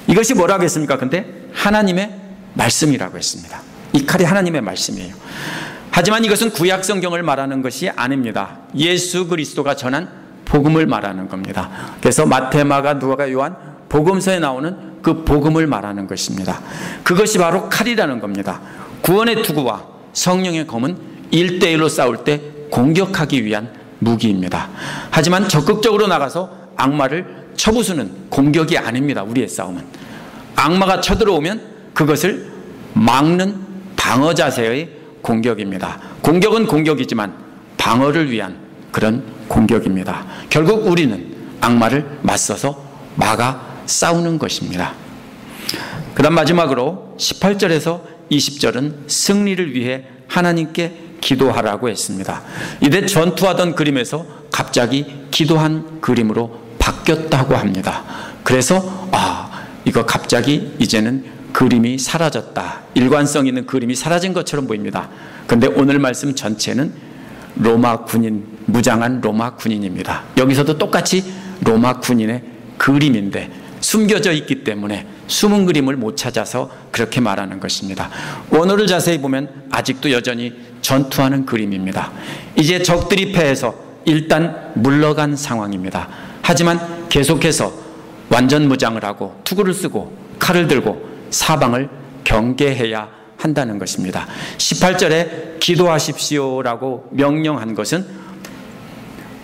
이것이 뭐라고 했습니까? 근데 하나님의 말씀이라고 했습니다. 이 칼이 하나님의 말씀이에요. 하지만 이것은 구약 성경을 말하는 것이 아닙니다. 예수 그리스도가 전한 복음을 말하는 겁니다. 그래서 마태, 마가, 누가, 요한 복음서에 나오는 그 복음을 말하는 것입니다. 그것이 바로 칼이라는 겁니다. 구원의 투구와 성령의 검은 1대1로 싸울 때 공격하기 위한 무기입니다. 하지만 적극적으로 나가서 악마를 쳐부수는 공격이 아닙니다. 우리의 싸움은. 악마가 쳐들어오면 그것을 막는 방어 자세의 공격입니다. 공격은 공격이지만 방어를 위한 그런 공격입니다. 결국 우리는 악마를 맞서서 막아 싸우는 것입니다. 그 다음 마지막으로 18절에서 20절은 승리를 위해 하나님께 기도하라고 했습니다. 이때 전투하던 그림에서 갑자기 기도한 그림으로 바뀌었다고 합니다. 그래서 이거 갑자기 이제는 그림이 사라졌다. 일관성 있는 그림이 사라진 것처럼 보입니다. 그런데 오늘 말씀 전체는 로마 군인, 무장한 로마 군인입니다. 여기서도 똑같이 로마 군인의 그림인데 숨겨져 있기 때문에 숨은 그림을 못 찾아서 그렇게 말하는 것입니다. 원어를 자세히 보면 아직도 여전히 전투하는 그림입니다. 이제 적들이 패해서 일단 물러간 상황입니다. 하지만 계속해서 완전 무장을 하고 투구를 쓰고 칼을 들고 사방을 경계해야 한다는 것입니다. 18절에 기도하십시오라고 명령한 것은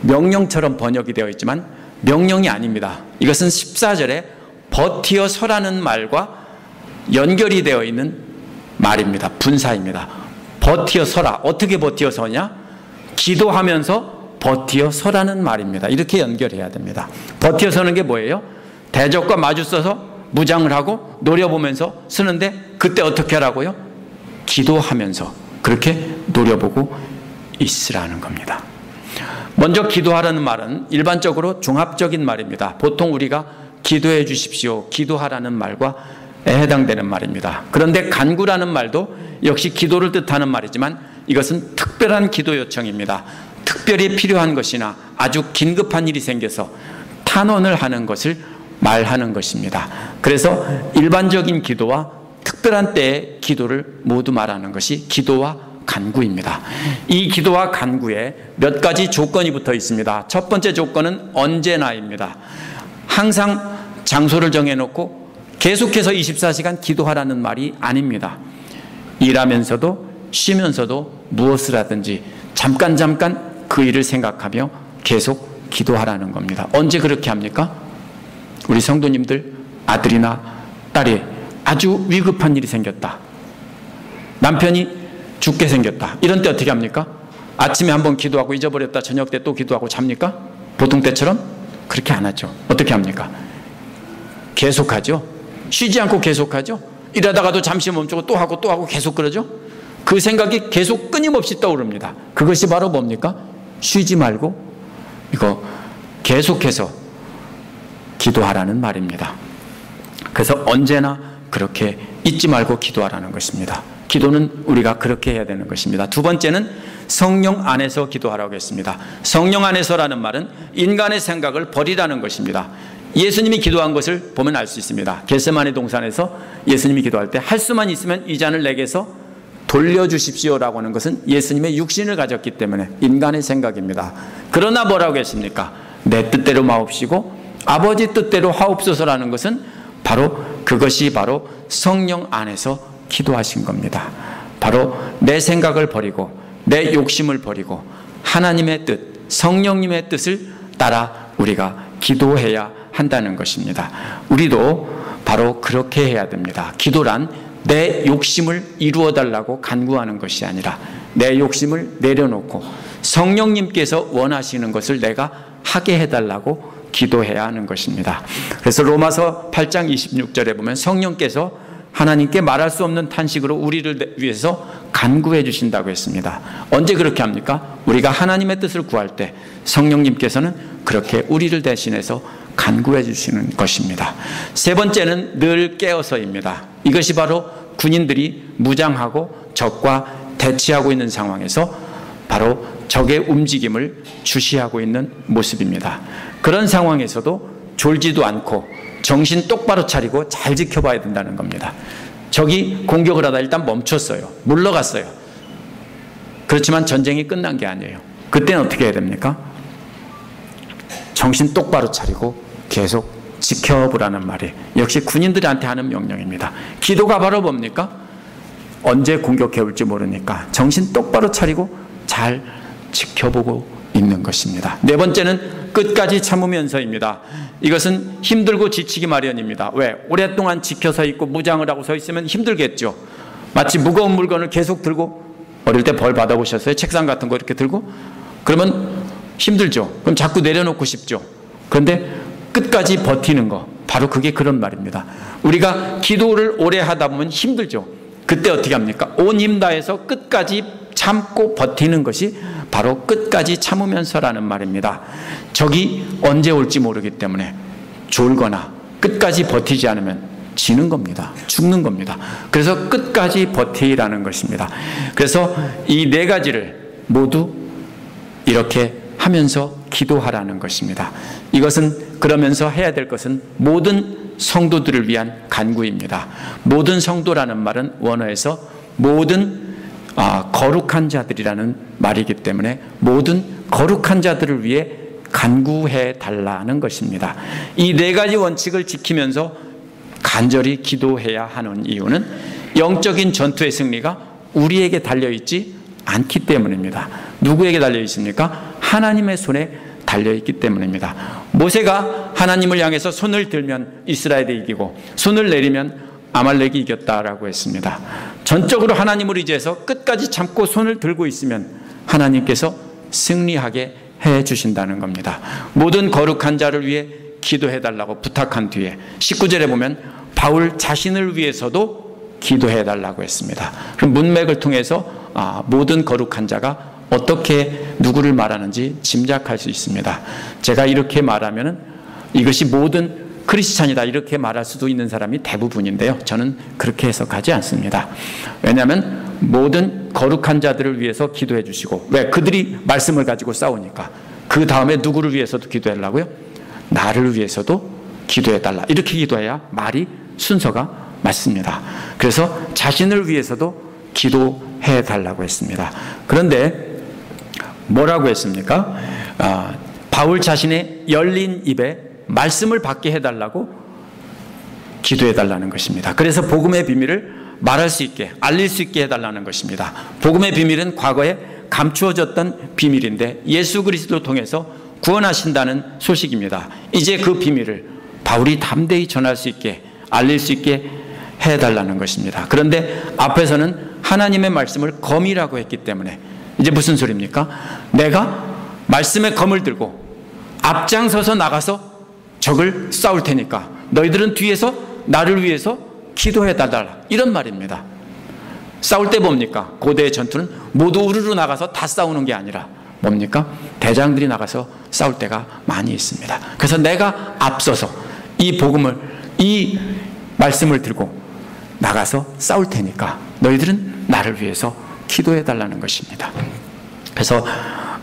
명령처럼 번역이 되어 있지만 명령이 아닙니다. 이것은 14절에 버티어 서라는 말과 연결이 되어 있는 말입니다. 분사입니다. 버티어 서라. 어떻게 버티어 서냐? 기도하면서 버티어 서라는 말입니다. 이렇게 연결해야 됩니다. 버티어 서는 게 뭐예요? 대적과 마주 서서 무장을 하고 노려보면서 쓰는데 그때 어떻게 하라고요? 기도하면서 그렇게 노려보고 있으라는 겁니다. 먼저 기도하라는 말은 일반적으로 종합적인 말입니다. 보통 우리가 기도해 주십시오, 기도하라는 말과 해당되는 말입니다. 그런데 간구라는 말도 역시 기도를 뜻하는 말이지만 이것은 특별한 기도 요청입니다. 특별히 필요한 것이나 아주 긴급한 일이 생겨서 탄원을 하는 것을 말하는 것입니다. 그래서 일반적인 기도와 특별한 때의 기도를 모두 말하는 것이 기도와 간구입니다. 이 기도와 간구에 몇 가지 조건이 붙어 있습니다. 첫 번째 조건은 언제나입니다. 항상 장소를 정해놓고 계속해서 24시간 기도하라는 말이 아닙니다. 일하면서도 쉬면서도 무엇을 하든지 잠깐 그 일을 생각하며 계속 기도하라는 겁니다. 언제 그렇게 합니까? 우리 성도님들 아들이나 딸이 아주 위급한 일이 생겼다. 남편이 죽게 생겼다. 이런 때 어떻게 합니까? 아침에 한번 기도하고 잊어버렸다. 저녁 때 또 기도하고 잡니까? 보통 때처럼? 그렇게 안 하죠. 어떻게 합니까? 계속하죠. 쉬지 않고 계속하죠. 이러다가도 잠시 멈추고 또 하고 계속 그러죠. 그 생각이 계속 끊임없이 떠오릅니다. 그것이 바로 뭡니까? 쉬지 말고 이거 계속해서 기도하라는 말입니다. 그래서 언제나 그렇게 잊지 말고 기도하라는 것입니다. 기도는 우리가 그렇게 해야 되는 것입니다. 두 번째는 성령 안에서 기도하라고 했습니다. 성령 안에서라는 말은 인간의 생각을 버리라는 것입니다. 예수님이 기도한 것을 보면 알 수 있습니다. 겟세마네 동산에서 예수님이 기도할 때 할 수만 있으면 이 잔을 내게서 돌려주십시오라고 하는 것은 예수님의 육신을 가졌기 때문에 인간의 생각입니다. 그러나 뭐라고 했습니까? 내 뜻대로 마옵시고 아버지 뜻대로 하옵소서라는 것은 그것이 바로 성령 안에서 기도하신 겁니다. 바로 내 생각을 버리고 내 욕심을 버리고 하나님의 뜻, 성령님의 뜻을 따라 우리가 기도해야 한다는 것입니다. 우리도 바로 그렇게 해야 됩니다. 기도란 내 욕심을 이루어 달라고 간구하는 것이 아니라 내 욕심을 내려놓고 성령님께서 원하시는 것을 내가 하게 해달라고 기도해야 하는 것입니다. 그래서 로마서 8장 26절에 보면 성령께서 하나님께 말할 수 없는 탄식으로 우리를 위해서 간구해 주신다고 했습니다. 언제 그렇게 합니까? 우리가 하나님의 뜻을 구할 때 성령님께서는 그렇게 우리를 대신해서 간구해 주시는 것입니다. 세 번째는 늘 깨어서입니다. 이것이 바로 군인들이 무장하고 적과 대치하고 있는 상황에서 바로 적의 움직임을 주시하고 있는 모습입니다. 그런 상황에서도 졸지도 않고 정신 똑바로 차리고 잘 지켜봐야 된다는 겁니다. 적이 공격을 하다 일단 멈췄어요. 물러갔어요. 그렇지만 전쟁이 끝난 게 아니에요. 그때는 어떻게 해야 됩니까? 정신 똑바로 차리고 계속 지켜보라는 말이 역시 군인들한테 하는 명령입니다. 기도가 바로 뭡니까? 언제 공격해 올지 모르니까 정신 똑바로 차리고 잘 지켜보고 있는 것입니다. 네 번째는 끝까지 참으면서입니다. 이것은 힘들고 지치기 마련입니다. 왜? 오랫동안 지켜서 있고 무장을 하고 서 있으면 힘들겠죠. 마치 무거운 물건을 계속 들고, 어릴 때 벌 받아보셨어요? 책상 같은 거 이렇게 들고? 그러면 힘들죠. 그럼 자꾸 내려놓고 싶죠. 그런데 끝까지 버티는 거, 바로 그게 그런 말입니다. 우리가 기도를 오래 하다 보면 힘들죠. 그때 어떻게 합니까? 온 힘 다해서 끝까지 참고 버티는 것이 바로 끝까지 참으면서라는 말입니다. 적이 언제 올지 모르기 때문에 졸거나 끝까지 버티지 않으면 지는 겁니다. 죽는 겁니다. 그래서 끝까지 버티라는 것입니다. 그래서 이 네 가지를 모두 이렇게 하면서 기도하라는 것입니다. 이것은 그러면서 해야 될 것은 모든 성도들을 위한 간구입니다. 모든 성도라는 말은 원어에서 모든 거룩한 자들이라는 말이기 때문에 모든 거룩한 자들을 위해 간구해 달라는 것입니다. 이 네 가지 원칙을 지키면서 간절히 기도해야 하는 이유는 영적인 전투의 승리가 우리에게 달려있지 않기 때문입니다. 누구에게 달려있습니까? 하나님의 손에 달려있기 때문입니다. 모세가 하나님을 향해서 손을 들면 이스라엘이 이기고 손을 내리면 아말렉이 이겼다라고 했습니다. 전적으로 하나님을 의지해서 끝까지 참고 손을 들고 있으면 하나님께서 승리하게 해 주신다는 겁니다. 모든 거룩한 자를 위해 기도해달라고 부탁한 뒤에 19절에 보면 바울 자신을 위해서도 기도해달라고 했습니다. 그럼 문맥을 통해서 모든 거룩한 자가 어떻게 누구를 말하는지 짐작할 수 있습니다. 제가 이렇게 말하면 이것이 모든 크리스찬이다 이렇게 말할 수도 있는 사람이 대부분인데요. 저는 그렇게 해석하지 않습니다. 왜냐하면 모든 거룩한 자들을 위해서 기도해 주시고, 왜? 그들이 말씀을 가지고 싸우니까. 그 다음에 누구를 위해서도 기도하려고요? 나를 위해서도 기도해달라. 이렇게 기도해야 말이 순서가 맞습니다. 그래서 자신을 위해서도 기도해달라고 했습니다. 그런데 뭐라고 했습니까? 바울 자신의 열린 입에 말씀을 받게 해달라고 기도해달라는 것입니다. 그래서 복음의 비밀을 말할 수 있게, 알릴 수 있게 해달라는 것입니다. 복음의 비밀은 과거에 감추어졌던 비밀인데 예수 그리스도를 통해서 구원하신다는 소식입니다. 이제 그 비밀을 바울이 담대히 전할 수 있게, 알릴 수 있게 해달라는 것입니다. 그런데 앞에서는 하나님의 말씀을 검이라고 했기 때문에 이제 무슨 소리입니까? 내가 말씀의 검을 들고 앞장서서 나가서 적을 싸울 테니까 너희들은 뒤에서 나를 위해서 기도해달라, 이런 말입니다. 싸울 때 뭡니까? 고대의 전투는 모두 우르르 나가서 다 싸우는 게 아니라 뭡니까? 대장들이 나가서 싸울 때가 많이 있습니다. 그래서 내가 앞서서 이 복음을, 이 말씀을 들고 나가서 싸울 테니까 너희들은 나를 위해서 기도해달라는 것입니다. 그래서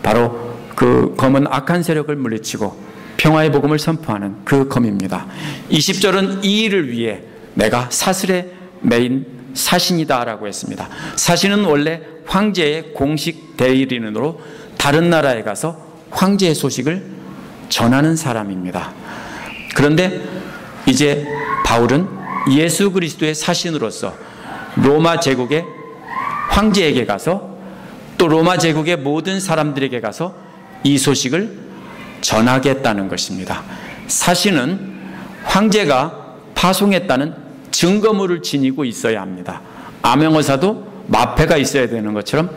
바로 그 검은 악한 세력을 물리치고 평화의 복음을 선포하는 그 검입니다. 20절은 이 일을 위해 내가 사슬에 매인 사신이다라고 했습니다. 사신은 원래 황제의 공식 대리인으로 다른 나라에 가서 황제의 소식을 전하는 사람입니다. 그런데 이제 바울은 예수 그리스도의 사신으로서 로마 제국의 황제에게 가서 또 로마 제국의 모든 사람들에게 가서 이 소식을 전하겠다는 것입니다. 사신은 황제가 파송했다는 증거물을 지니고 있어야 합니다. 암행어사도 마패가 있어야 되는 것처럼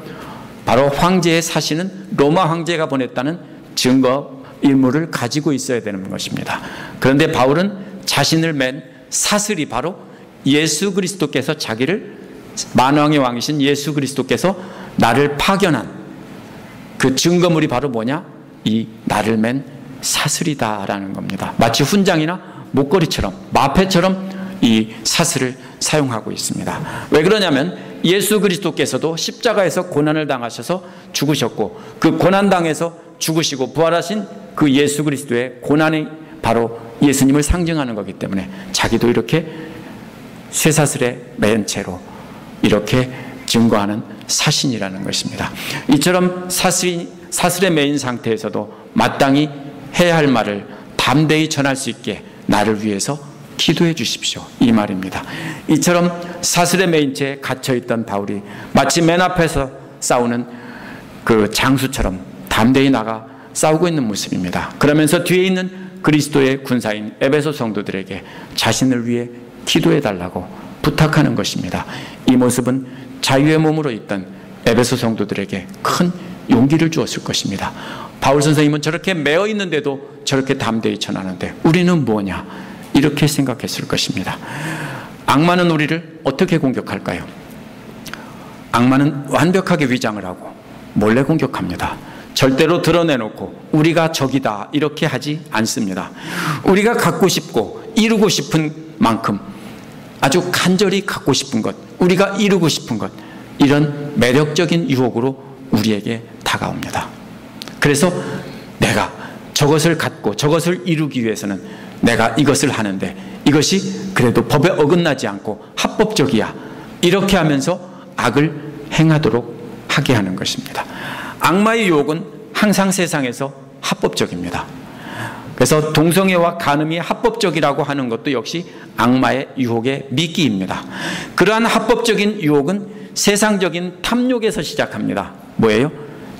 바로 황제의 사신은 로마 황제가 보냈다는 증거 일물을 가지고 있어야 되는 것입니다. 그런데 바울은 자신을 맨 사슬이 바로 예수 그리스도께서 자기를, 만왕의 왕이신 예수 그리스도께서 나를 파견한 그 증거물이 바로 뭐냐? 이 나를 맨 사슬이다라는 겁니다. 마치 훈장이나 목걸이처럼, 마패처럼 이 사슬을 사용하고 있습니다. 왜 그러냐면 예수 그리스도께서도 십자가에서 고난을 당하셔서 죽으셨고, 그 고난당해서 죽으시고 부활하신 그 예수 그리스도의 고난이 바로 예수님을 상징하는 거기 때문에 자기도 이렇게 쇠사슬에 맨 채로 이렇게 증거하는 사신이라는 것입니다. 이처럼 사슬에 매인 상태에서도 마땅히 해야 할 말을 담대히 전할 수 있게 나를 위해서 기도해 주십시오, 이 말입니다. 이처럼 사슬에 매인 채 갇혀있던 바울이 마치 맨 앞에서 싸우는 그 장수처럼 담대히 나가 싸우고 있는 모습입니다. 그러면서 뒤에 있는 그리스도의 군사인 에베소 성도들에게 자신을 위해 기도해 달라고 부탁하는 것입니다. 이 모습은 자유의 몸으로 있던 에베소 성도들에게 큰 용기를 주었을 것입니다. 바울 선생님은 저렇게 매어 있는데도 저렇게 담대히 전하는데 우리는 뭐냐? 이렇게 생각했을 것입니다. 악마는 우리를 어떻게 공격할까요? 악마는 완벽하게 위장을 하고 몰래 공격합니다. 절대로 드러내놓고 우리가 적이다 이렇게 하지 않습니다. 우리가 갖고 싶고 이루고 싶은 만큼 아주 간절히 갖고 싶은 것, 우리가 이루고 싶은 것, 이런 매력적인 유혹으로 우리에게 다가옵니다. 그래서 내가 저것을 갖고 저것을 이루기 위해서는 내가 이것을 하는데 이것이 그래도 법에 어긋나지 않고 합법적이야, 이렇게 하면서 악을 행하도록 하게 하는 것입니다. 악마의 유혹은 항상 세상에서 합법적입니다. 그래서 동성애와 간음이 합법적이라고 하는 것도 역시 악마의 유혹의 미끼입니다. 그러한 합법적인 유혹은 세상적인 탐욕에서 시작합니다. 뭐예요?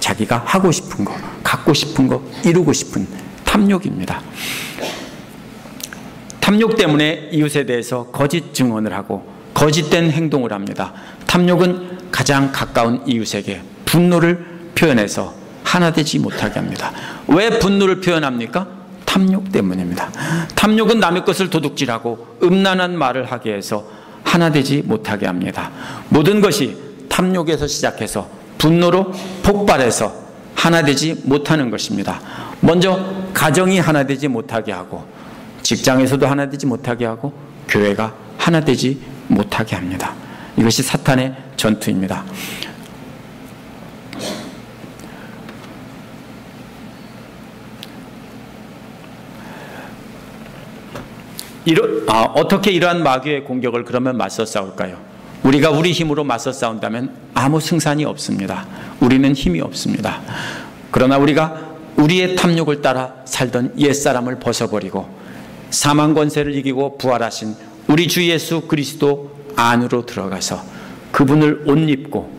자기가 하고 싶은 거, 갖고 싶은 거, 이루고 싶은 탐욕입니다. 탐욕 때문에 이웃에 대해서 거짓 증언을 하고 거짓된 행동을 합니다. 탐욕은 가장 가까운 이웃에게 분노를 표현해서 하나 되지 못하게 합니다. 왜 분노를 표현합니까? 탐욕 때문입니다. 탐욕은 남의 것을 도둑질하고 음란한 말을 하게 해서 하나 되지 못하게 합니다. 모든 것이 탐욕에서 시작해서 분노로 폭발해서 하나 되지 못하는 것입니다. 먼저 가정이 하나 되지 못하게 하고 직장에서도 하나 되지 못하게 하고 교회가 하나 되지 못하게 합니다. 이것이 사탄의 전투입니다. 어떻게 이러한 마귀의 공격을 그러면 맞서 싸울까요? 우리가 우리 힘으로 맞서 싸운다면 아무 승산이 없습니다. 우리는 힘이 없습니다. 그러나 우리가 우리의 탐욕을 따라 살던 옛사람을 벗어버리고 사망 권세를 이기고 부활하신 우리 주 예수 그리스도 안으로 들어가서 그분을 옷 입고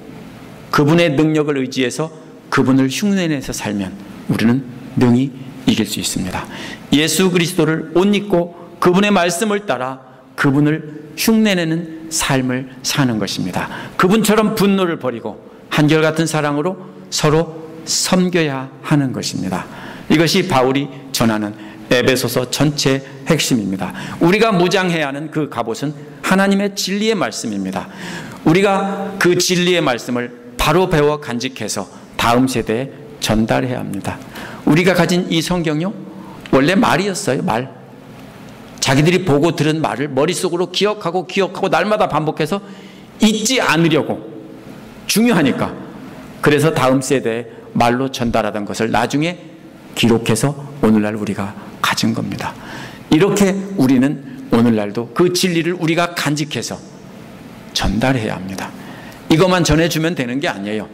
그분의 능력을 의지해서 그분을 흉내내서 살면 우리는 능히 이길 수 있습니다. 예수 그리스도를 옷 입고 그분의 말씀을 따라 그분을 흉내내는 삶을 사는 것입니다. 그분처럼 분노를 버리고 한결같은 사랑으로 서로 섬겨야 하는 것입니다. 이것이 바울이 전하는 에베소서 전체 핵심입니다. 우리가 무장해야 하는 그 갑옷은 하나님의 진리의 말씀입니다. 우리가 그 진리의 말씀을 바로 배워 간직해서 다음 세대에 전달해야 합니다. 우리가 가진 이 성경요, 원래 말이었어요. 말. 자기들이 보고 들은 말을 머릿속으로 기억하고 날마다 반복해서 잊지 않으려고, 중요하니까. 그래서 다음 세대에 말로 전달하던 것을 나중에 기록해서 오늘날 우리가 가진 겁니다. 이렇게 우리는 오늘날도 그 진리를 우리가 간직해서 전달해야 합니다. 이것만 전해주면 되는 게 아니에요.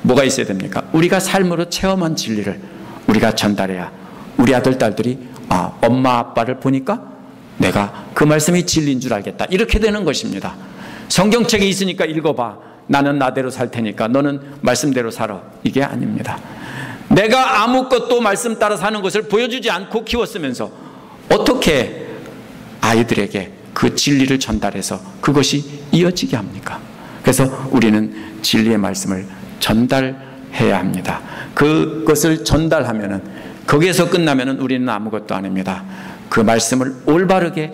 뭐가 있어야 됩니까? 우리가 삶으로 체험한 진리를 우리가 전달해야 우리 아들, 딸들이 엄마, 아빠를 보니까 내가 그 말씀이 진리인 줄 알겠다, 이렇게 되는 것입니다. 성경책에 있으니까 읽어봐. 나는 나대로 살 테니까 너는 말씀대로 살아. 이게 아닙니다. 내가 아무것도 말씀 따라 사는 것을 보여주지 않고 키웠으면서 어떻게 아이들에게 그 진리를 전달해서 그것이 이어지게 합니까? 그래서 우리는 진리의 말씀을 전달해야 합니다. 그것을 전달하면은, 거기에서 끝나면은 우리는 아무것도 아닙니다. 그 말씀을 올바르게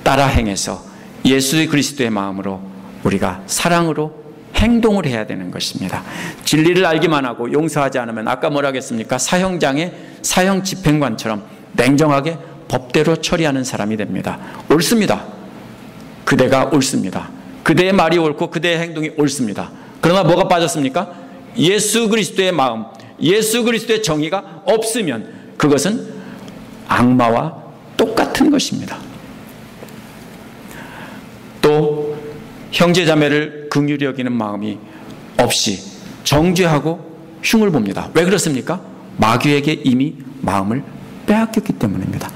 따라 행해서 예수 그리스도의 마음으로 우리가 사랑으로 행동을 해야 되는 것입니다. 진리를 알기만 하고 용서하지 않으면 아까 뭐라 했습니까? 사형장의 사형 집행관처럼 냉정하게 법대로 처리하는 사람이 됩니다. 옳습니다. 그대가 옳습니다. 그대의 말이 옳고 그대의 행동이 옳습니다. 그러나 뭐가 빠졌습니까? 예수 그리스도의 마음, 예수 그리스도의 정의가 없으면 그것은 악마와 똑같은 것입니다. 또 형제자매를 긍휼히 여기는 마음이 없이 정죄하고 흉을 봅니다. 왜 그렇습니까? 마귀에게 이미 마음을 빼앗겼기 때문입니다.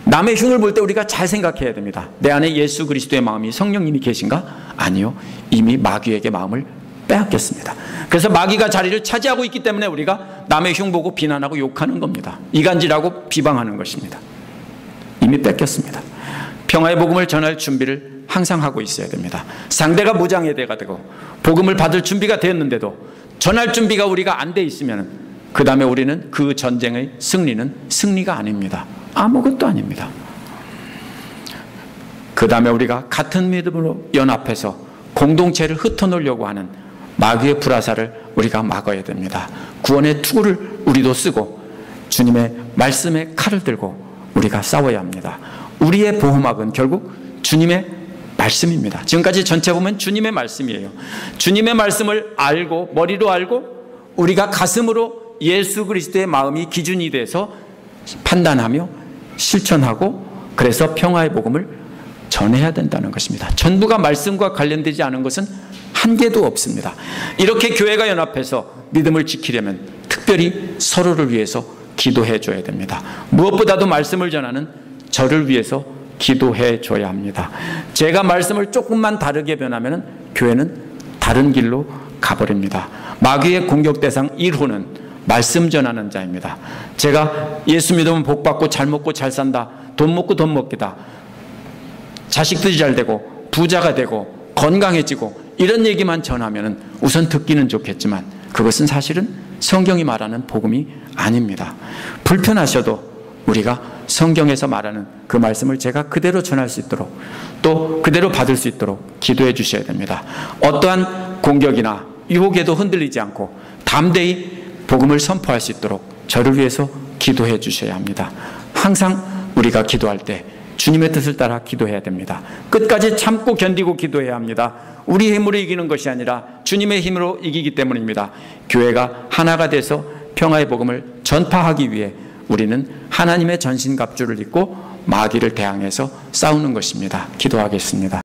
남의 흉을 볼 때 우리가 잘 생각해야 됩니다. 내 안에 예수 그리스도의 마음이, 성령님이 계신가? 아니요. 이미 마귀에게 마음을 빼앗겼습니다. 그래서 마귀가 자리를 차지하고 있기 때문에 우리가 남의 흉 보고 비난하고 욕하는 겁니다. 이간질하고 비방하는 것입니다. 이미 뺏겼습니다. 평화의 복음을 전할 준비를 항상 하고 있어야 됩니다. 상대가 무장해대가 되고 복음을 받을 준비가 되었는데도 전할 준비가 우리가 안 돼 있으면 그 다음에 우리는 그 전쟁의 승리는 승리가 아닙니다. 아무것도 아닙니다. 그 다음에 우리가 같은 믿음으로 연합해서 공동체를 흩어놓으려고 하는 마귀의 불화살을 우리가 막아야 됩니다. 구원의 투구를 우리도 쓰고 주님의 말씀의 칼을 들고 우리가 싸워야 합니다. 우리의 보호막은 결국 주님의 말씀입니다. 지금까지 전체 보면 주님의 말씀이에요. 주님의 말씀을 알고 머리로 알고 우리가 가슴으로 예수 그리스도의 마음이 기준이 돼서 판단하며 실천하고 그래서 평화의 복음을 전해야 된다는 것입니다. 전부가 말씀과 관련되지 않은 것은 한 개도 없습니다. 이렇게 교회가 연합해서 믿음을 지키려면 특별히 서로를 위해서 기도해 줘야 됩니다. 무엇보다도 말씀을 전하는 저를 위해서 기도해 줘야 합니다. 제가 말씀을 조금만 다르게 변하면 교회는 다른 길로 가버립니다. 마귀의 공격 대상 1호는 말씀 전하는 자입니다. 제가 예수 믿으면 복 받고 잘 먹고 잘 산다, 돈 먹고 돈 먹기다, 자식들이 잘 되고 부자가 되고 건강해지고 이런 얘기만 전하면 우선 듣기는 좋겠지만 그것은 사실은 성경이 말하는 복음이 아닙니다. 불편하셔도 우리가 성경에서 말하는 그 말씀을 제가 그대로 전할 수 있도록 또 그대로 받을 수 있도록 기도해 주셔야 됩니다. 어떠한 공격이나 유혹에도 흔들리지 않고 담대히 복음을 선포할 수 있도록 저를 위해서 기도해 주셔야 합니다. 항상 우리가 기도할 때 주님의 뜻을 따라 기도해야 됩니다. 끝까지 참고 견디고 기도해야 합니다. 우리 힘으로 이기는 것이 아니라 주님의 힘으로 이기기 때문입니다. 교회가 하나가 돼서 평화의 복음을 전파하기 위해 우리는 하나님의 전신갑주를 입고 마귀를 대항해서 싸우는 것입니다. 기도하겠습니다.